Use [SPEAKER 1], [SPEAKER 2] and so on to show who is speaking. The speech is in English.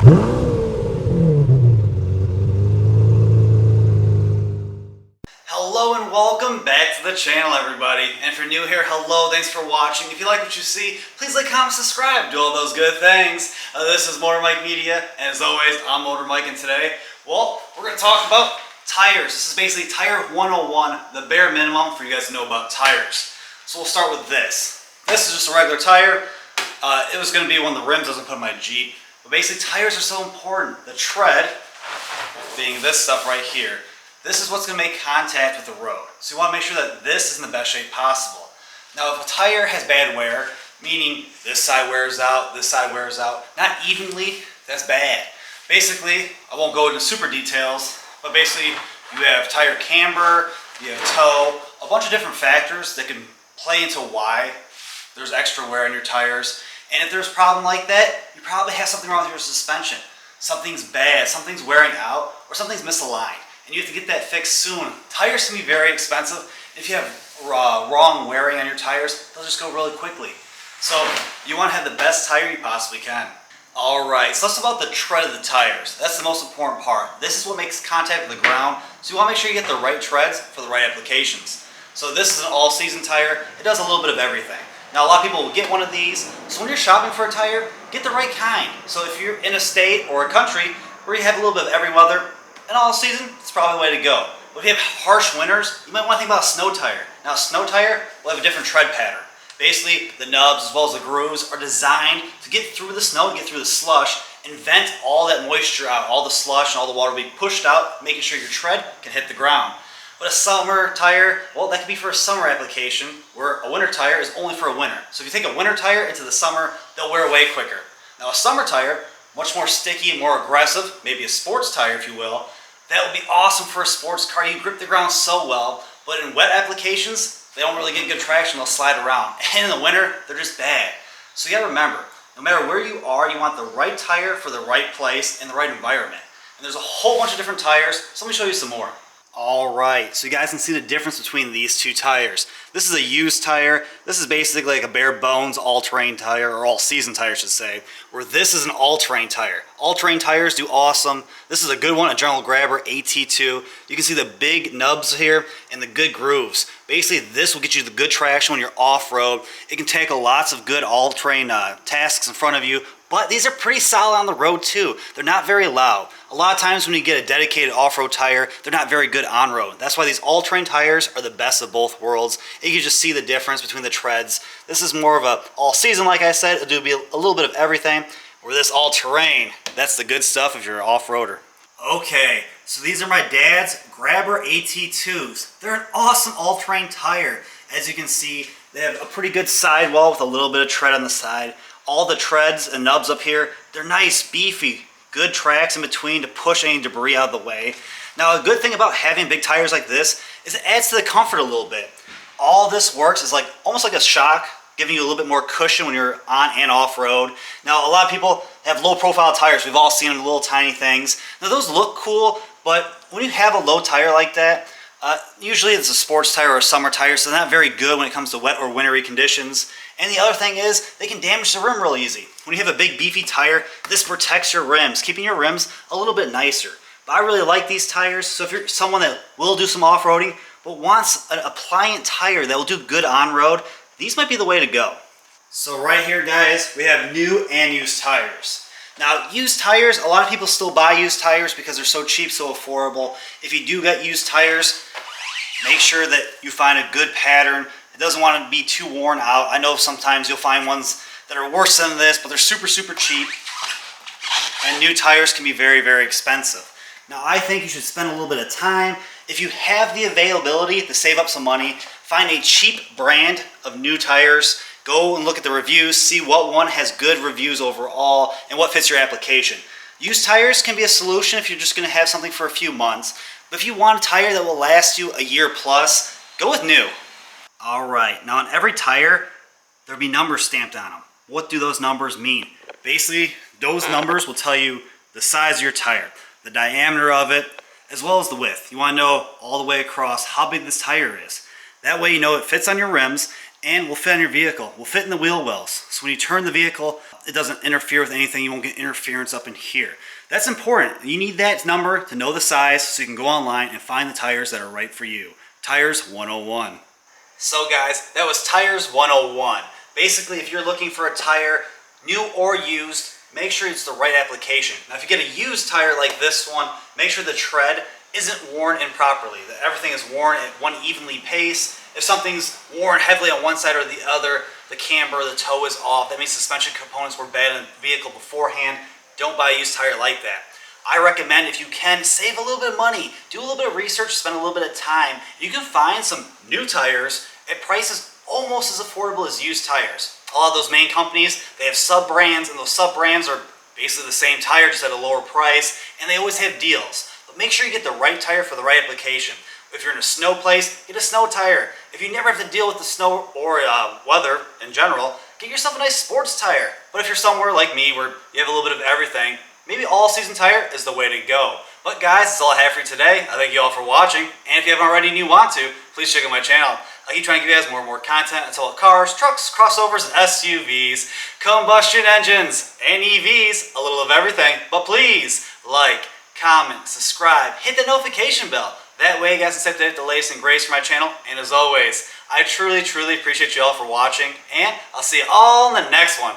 [SPEAKER 1] Hello and welcome back to the channel, everybody. And if you're new here, hello, thanks for watching. If you like what you see, please like, comment, subscribe, do all those good things. This is Motor Mike Media, and as always, I'm Motor Mike, and today, well, we're going to talk about tires. This is basically Tire 101, the bare minimum for you guys to know about tires. So we'll start with this. This is just a regular tire. It was going to be one of the rims I was going to put in my Jeep. But basically, tires are so important. The tread, being this stuff right here, this is what's going to make contact with the road. So you want to make sure that this is in the best shape possible. Now, if a tire has bad wear, meaning this side wears out, this side wears out, not evenly, that's bad. Basically, I won't go into super details, but basically you have tire camber, you have toe, a bunch of different factors that can play into why there's extra wear on your tires. And if there's a problem like that, you probably have something wrong with your suspension. Something's bad, something's wearing out, or something's misaligned. And you have to get that fixed soon. Tires can be very expensive. If you have wrong wearing on your tires, they'll just go really quickly. So you want to have the best tire you possibly can. Alright, so let's talk about the tread of the tires. That's the most important part. This is what makes contact with the ground. So you want to make sure you get the right treads for the right applications. So this is an all-season tire. It does a little bit of everything. Now a lot of people will get one of these. So when you're shopping for a tire, get the right kind. So if you're in a state or a country where you have a little bit of every weather, and all season, it's probably the way to go. But if you have harsh winters, you might want to think about a snow tire. Now a snow tire will have a different tread pattern. Basically, the nubs as well as the grooves are designed to get through the snow, to get through the slush, and vent all that moisture out. All the slush and all the water will be pushed out, making sure your tread can hit the ground. But a summer tire, well, that could be for a summer application, where a winter tire is only for a winter. So if you take a winter tire into the summer, they'll wear away quicker. Now a summer tire, much more sticky and more aggressive, maybe a sports tire if you will, that would be awesome for a sports car. You grip the ground so well, but in wet applications, they don't really get good traction, they'll slide around. And in the winter, they're just bad. So you gotta remember, no matter where you are, you want the right tire for the right place and the right environment. And there's a whole bunch of different tires, so let me show you some more. Alright, so you guys can see the difference between these two tires. This is a used tire. This is basically like a bare bones all-terrain tire, or all-season tire I should say, where this is an all-terrain tire. All-terrain tires do awesome. This is a good one, a General Grabber AT2. You can see the big nubs here and the good grooves. Basically, this will get you the good traction when you're off-road. It can tackle lots of good all-terrain tasks in front of you, but these are pretty solid on the road too. They're not very loud. A lot of times when you get a dedicated off-road tire, they're not very good on-road. That's why these all-terrain tires are the best of both worlds. And you can just see the difference between the treads. This is more of a all-season, like I said. It'll do a little bit of everything. Where this all-terrain, that's the good stuff if you're an off-roader. Okay, so these are my dad's Grabber AT2s. They're an awesome all-terrain tire. As you can see, they have a pretty good sidewall with a little bit of tread on the side. All the treads and nubs up here, they're nice, beefy, good tracks in between to push any debris out of the way. Now a good thing about having big tires like this is it adds to the comfort a little bit. All this works is like almost like a shock, giving you a little bit more cushion when you're on and off road. Now a lot of people have low profile tires. We've all seen them, little tiny things. Now those look cool, but when you have a low tire like that, usually it's a sports tire or a summer tire, so they're not very good when it comes to wet or wintry conditions. And the other thing is, they can damage the rim real easy. When you have a big beefy tire, this protects your rims, keeping your rims a little bit nicer. But I really like these tires, so if you're someone that will do some off-roading, but wants an appliant tire that will do good on-road, these might be the way to go. So right here, guys, we have new and used tires. Now, used tires, a lot of people still buy used tires because they're so cheap, so affordable. If you do get used tires, make sure that you find a good pattern. It doesn't want to be too worn out. I know sometimes you'll find ones that are worse than this, but they're super, super cheap. And new tires can be very, very expensive. Now, I think you should spend a little bit of time. If you have the availability to save up some money, find a cheap brand of new tires. Go and look at the reviews, see what one has good reviews overall, and what fits your application. Used tires can be a solution if you're just going to have something for a few months. But if you want a tire that will last you a year plus, go with new. Alright, now on every tire, there'll be numbers stamped on them. What do those numbers mean? Basically, those numbers will tell you the size of your tire, the diameter of it, as well as the width. You want to know all the way across how big this tire is. That way you know it fits on your rims and will fit on your vehicle, will fit in the wheel wells. So when you turn the vehicle it doesn't interfere with anything. You won't get interference up in here. That's important. You need that number to know the size so you can go online and find the tires that are right for you. Tires 101. So guys, that was Tires 101. Basically, if you're looking for a tire, new or used, make sure it's the right application. Now if you get a used tire like this one, make sure the tread isn't worn improperly, that everything is worn at one evenly pace. If something's worn heavily on one side or the other, the camber, the toe is off, that means suspension components were bad in the vehicle beforehand. Don't buy a used tire like that. I recommend, if you can, save a little bit of money, do a little bit of research, spend a little bit of time. You can find some new tires at prices almost as affordable as used tires. A lot of those main companies, they have sub-brands, and those sub-brands are basically the same tire, just at a lower price, and they always have deals. But make sure you get the right tire for the right application. If you're in a snow place, get a snow tire. If you never have to deal with the snow or weather in general, get yourself a nice sports tire. But if you're somewhere like me where you have a little bit of everything, maybe all-season tire is the way to go. But guys, that's all I have for you today. I thank you all for watching. And if you haven't already and you want to, please check out my channel. I keep trying to give you guys more and more content. It's all about cars, trucks, crossovers, and SUVs, combustion engines, and EVs, a little of everything. But please, like, comment, subscribe, hit the notification bell. That way you guys can stay up to date with the latest and greatest from my channel. And as always, I truly, truly appreciate you all for watching. And I'll see you all in the next one.